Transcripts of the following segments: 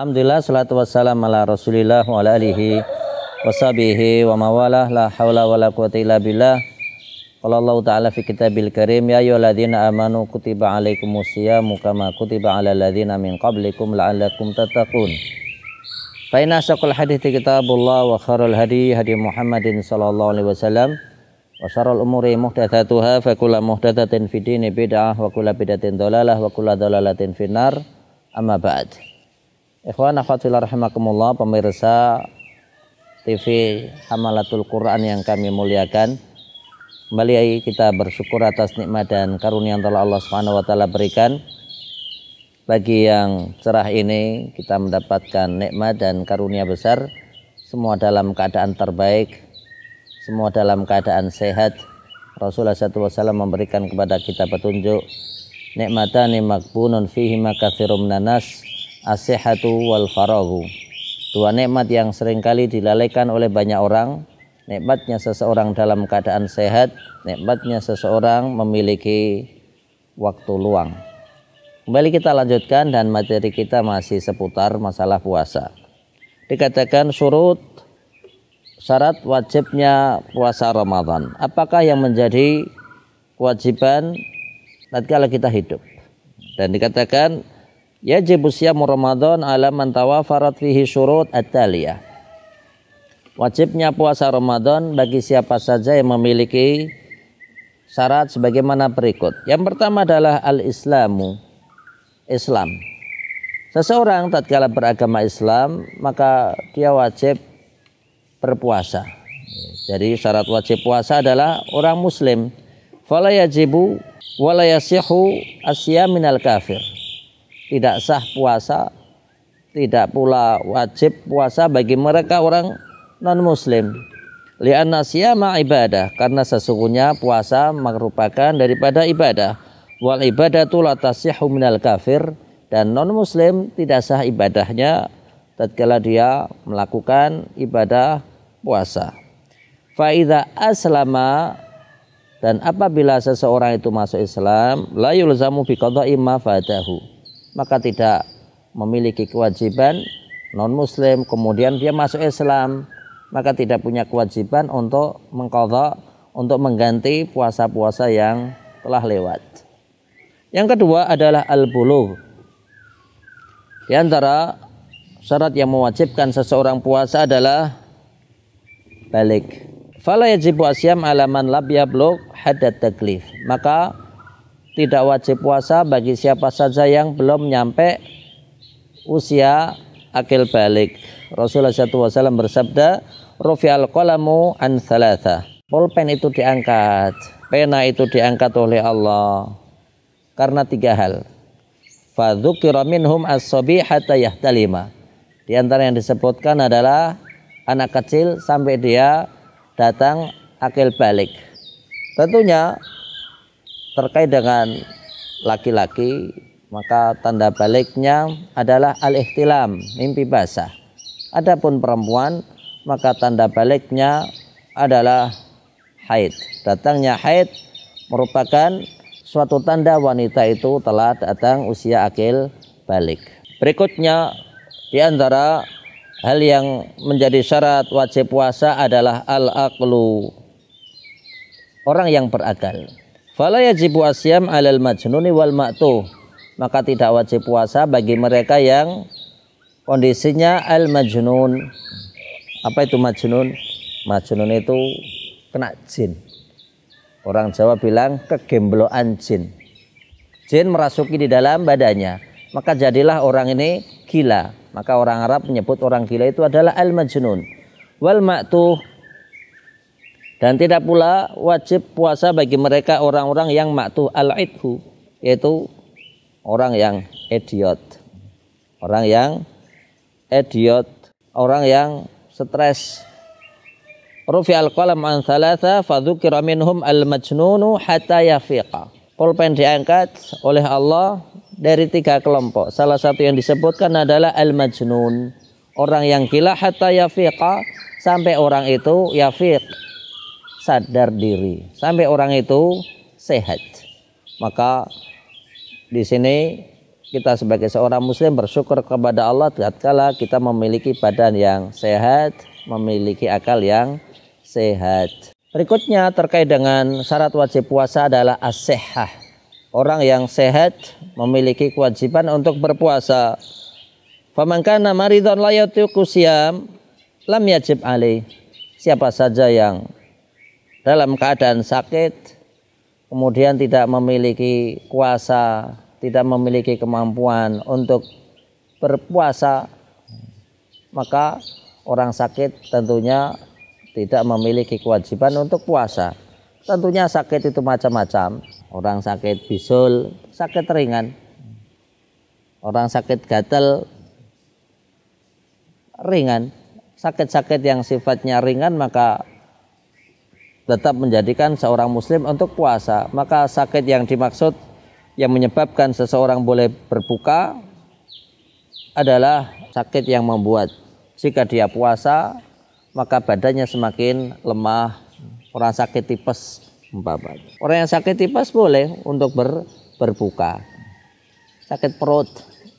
Alhamdulillah, salatu wassalam ala rasulillah wa ala alihi wa sahbihi wa mawalah, la hawla wa la quwata illa billah. Qala Allah ta'ala fi kitabil karim, ya ayyuhalladzina amanu kutiba alaikumus siyamu kama kutiba alal ladzina min qablikum la'allakum tattaqun. Fa inna asdaqal hadithi kitabullah wa khairul hadi hadi Muhammadin sallallahu alaihi wasallam wa syarrul umuri muhdatsatuha fa kullu muhdatsatin fid dini bid'ah wa kullu bid'atin dhalalah wa kullu dhalalatin finnar. Amma ba'd. Ikhwan akhwat fillah rahimakumullah, pemirsa TV Hamalatul Quran yang kami muliakan, kembali kita bersyukur atas nikmat dan karunia yang telah Allah Subhanahu wa taala berikan. Bagi yang cerah ini kita mendapatkan nikmat dan karunia besar, semua dalam keadaan terbaik, semua dalam keadaan sehat. Rasulullah SAW memberikan kepada kita petunjuk, nikmatani maghbunun fihi katsirun minan nas, as-sihhatu wal faraghu. Dua nikmat yang seringkali dilalaikan oleh banyak orang, nikmatnya seseorang dalam keadaan sehat, nikmatnya seseorang memiliki waktu luang. Kembali kita lanjutkan dan materi kita masih seputar masalah puasa. Dikatakan syarat wajibnya puasa Ramadan. Apakah yang menjadi kewajiban tatkala kita hidup? Dan dikatakan yajibu siyamu Ramadan ala man tawafarat fihi syurut at-taliyah. Wajibnya puasa Ramadan bagi siapa saja yang memiliki syarat sebagaimana berikut. Yang pertama adalah al-islamu, Islam. Seseorang tatkala beragama Islam maka dia wajib berpuasa. Jadi syarat wajib puasa adalah orang muslim. Fala yajibu wala yasihu asyam minal kafir. Tidak sah puasa, tidak pula wajib puasa bagi mereka orang non-muslim. Li'anna siyama ibadah, karena sesungguhnya puasa merupakan daripada ibadah. Wal ibadatu la tasihhu minal kafir, dan non-muslim tidak sah ibadahnya tatkala dia melakukan ibadah puasa. Fa idza aslama, dan apabila seseorang itu masuk Islam, la yulzamu bi qada'i ma fatahu, maka tidak memiliki kewajiban. Non muslim kemudian dia masuk Islam, maka tidak punya kewajiban untuk mengqadha, untuk mengganti puasa-puasa yang telah lewat. Yang kedua adalah al-bulugh. Di antara syarat yang mewajibkan seseorang puasa adalah balik. Fala yajibu asyam ala man lam yablugh hadd taklif, maka tidak wajib puasa bagi siapa saja yang belum nyampe usia akil balik. Rasulullah SAW bersabda, rufi'al qalamu an thalatha. Pulpen itu diangkat, pena itu diangkat oleh Allah karena tiga hal. Fadzukira minhum as-sabi hatta yahtalima. Di antara yang disebutkan adalah anak kecil sampai dia datang akil balik. Tentunya terkait dengan laki-laki, maka tanda baliknya adalah al-ihtilam, mimpi basah. Adapun perempuan, maka tanda baliknya adalah haid. Datangnya haid merupakan suatu tanda wanita itu telah datang usia akil balik. Berikutnya di antara hal yang menjadi syarat wajib puasa adalah al-aqlu, orang yang berakal. Fala yajibu asyam 'alal majnuni wal ma'tuh, maka tidak wajib puasa bagi mereka yang kondisinya al-majnun. Apa itu majnun? Majnun itu kena jin. Orang Jawa bilang kegembloan jin. Jin merasuki di dalam badannya, maka jadilah orang ini gila. Maka orang Arab menyebut orang gila itu adalah al-majnun. Wal ma'tuh, dan tidak pula wajib puasa bagi mereka orang-orang yang maktuh al-idhu, yaitu orang yang idiot. Orang yang idiot, orang yang stres. Rufi'al qalam an thalatha fadzukira minhum al-majnunu hatta yafiqa. Pulpen diangkat oleh Allah dari tiga kelompok. Salah satu yang disebutkan adalah al-majnun, orang yang gila, hatta yafiqa, sampai orang itu yafiq, sadar diri, sampai orang itu sehat. Maka di sini kita sebagai seorang muslim bersyukur kepada Allah tatkala kita memiliki badan yang sehat, memiliki akal yang sehat. Berikutnya terkait dengan syarat wajib puasa adalah as-sihhah. Orang yang sehat memiliki kewajiban untuk berpuasa. Faman kana maridhan la yutiqu shiyam lam yajib alaih. Siapa saja yang dalam keadaan sakit kemudian tidak memiliki kuasa, tidak memiliki kemampuan untuk berpuasa, maka orang sakit tentunya tidak memiliki kewajiban untuk puasa. Tentunya sakit itu macam-macam. Orang sakit bisul, sakit ringan. Orang sakit gatal, ringan. Sakit-sakit yang sifatnya ringan maka tetap menjadikan seorang muslim untuk puasa. Maka sakit yang dimaksud yang menyebabkan seseorang boleh berbuka adalah sakit yang membuat jika dia puasa maka badannya semakin lemah. Orang sakit tipes umpamanya. Orang yang sakit tipes boleh untuk berbuka. Sakit perut,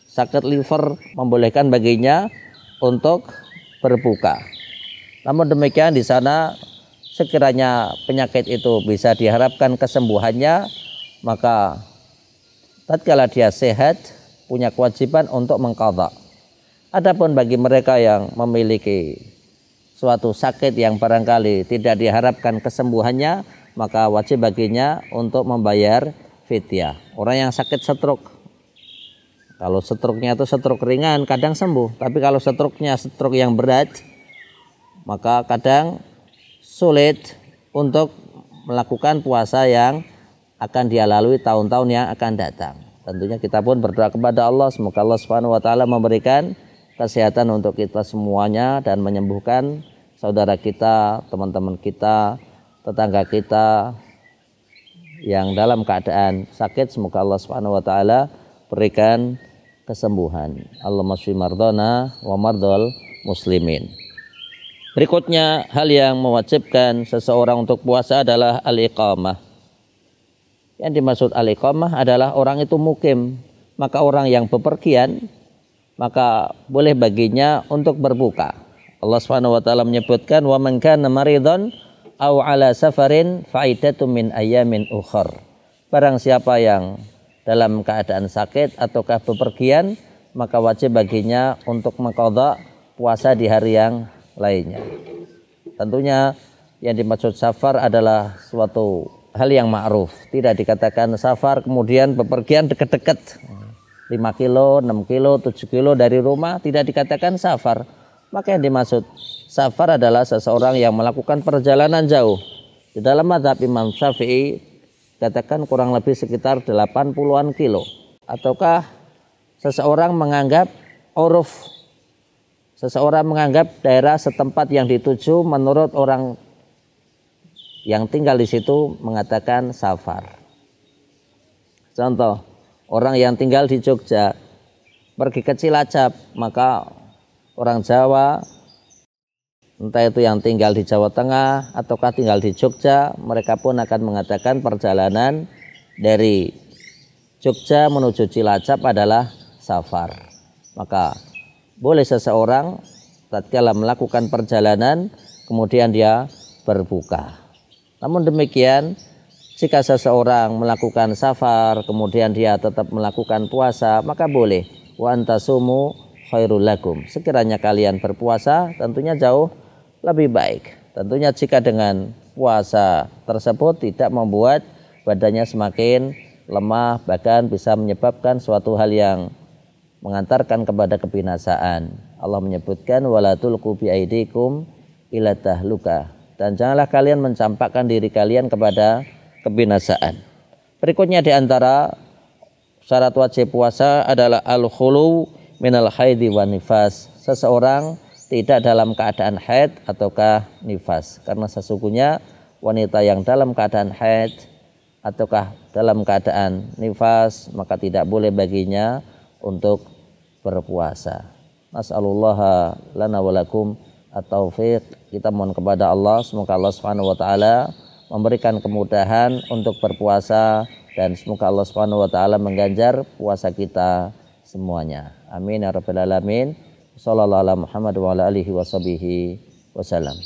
sakit liver membolehkan baginya untuk berbuka. Namun demikian di sana sekiranya penyakit itu bisa diharapkan kesembuhannya, maka tatkala dia sehat punya kewajiban untuk mengqadha. Adapun bagi mereka yang memiliki suatu sakit yang barangkali tidak diharapkan kesembuhannya, maka wajib baginya untuk membayar fidyah. Orang yang sakit stroke, kalau stroke-nya itu stroke ringan kadang sembuh, tapi kalau stroke-nya stroke yang berat maka kadang sulit untuk melakukan puasa yang akan dia lalui tahun-tahun yang akan datang. Tentunya kita pun berdoa kepada Allah semoga Allah Subhanahu wa taala memberikan kesehatan untuk kita semuanya dan menyembuhkan saudara kita, teman-teman kita, tetangga kita yang dalam keadaan sakit. Semoga Allah Subhanahu wa taala berikan kesembuhan. Allahumma shfi mardana wa mardal muslimin. Berikutnya hal yang mewajibkan seseorang untuk puasa adalah al-iqamah. Yang dimaksud al-iqamah adalah orang itu mukim, maka orang yang bepergian maka boleh baginya untuk berbuka. Allah Subhanahu wa taala menyebutkan wa man kana maridhan aw ala safarin faidatun min ayamin ukhar. Barang siapa yang dalam keadaan sakit ataukah bepergian maka wajib baginya untuk mengqadha puasa di hari yang lainnya. Tentunya yang dimaksud safar adalah suatu hal yang ma'ruf. Tidak dikatakan safar kemudian bepergian dekat-dekat 5 kilo, 6 kilo, 7 kilo dari rumah, tidak dikatakan safar. Maka yang dimaksud safar adalah seseorang yang melakukan perjalanan jauh. Di dalam mazhab Imam Syafi'i katakan kurang lebih sekitar 80-an kilo. Ataukah seseorang menganggap uruf, seseorang menganggap daerah setempat yang dituju menurut orang yang tinggal di situ mengatakan safar. Contoh, orang yang tinggal di Jogja pergi ke Cilacap, maka orang Jawa, entah itu yang tinggal di Jawa Tengah ataukah tinggal di Jogja, mereka pun akan mengatakan perjalanan dari Jogja menuju Cilacap adalah safar. Maka boleh seseorang tatkala melakukan perjalanan kemudian dia berbuka. Namun demikian, jika seseorang melakukan safar kemudian dia tetap melakukan puasa, maka boleh. Wa antasumu khairul lakum. Sekiranya kalian berpuasa tentunya jauh lebih baik. Tentunya jika dengan puasa tersebut tidak membuat badannya semakin lemah, bahkan bisa menyebabkan suatu hal yang mengantarkan kepada kebinasaan. Allah menyebutkan wala tulqu bi aidikum ila tahluka. Dan janganlah kalian mencampakkan diri kalian kepada kebinasaan. Berikutnya di antara syarat wajib puasa adalah al-khulu minal haidi wa nifas. Seseorang tidak dalam keadaan haid ataukah nifas. Karena sesungguhnya wanita yang dalam keadaan haid ataukah dalam keadaan nifas maka tidak boleh baginya untuk berpuasa. Nas'alullaha lana walakum at-taufiq. Kita mohon kepada Allah semoga Allah Subhanahu wa taala memberikan kemudahan untuk berpuasa dan semoga Allah Subhanahu wa taala mengganjar puasa kita semuanya. Amin ya rabbal alamin. Sallallahu ala Muhammad wa ala alihi wasallam.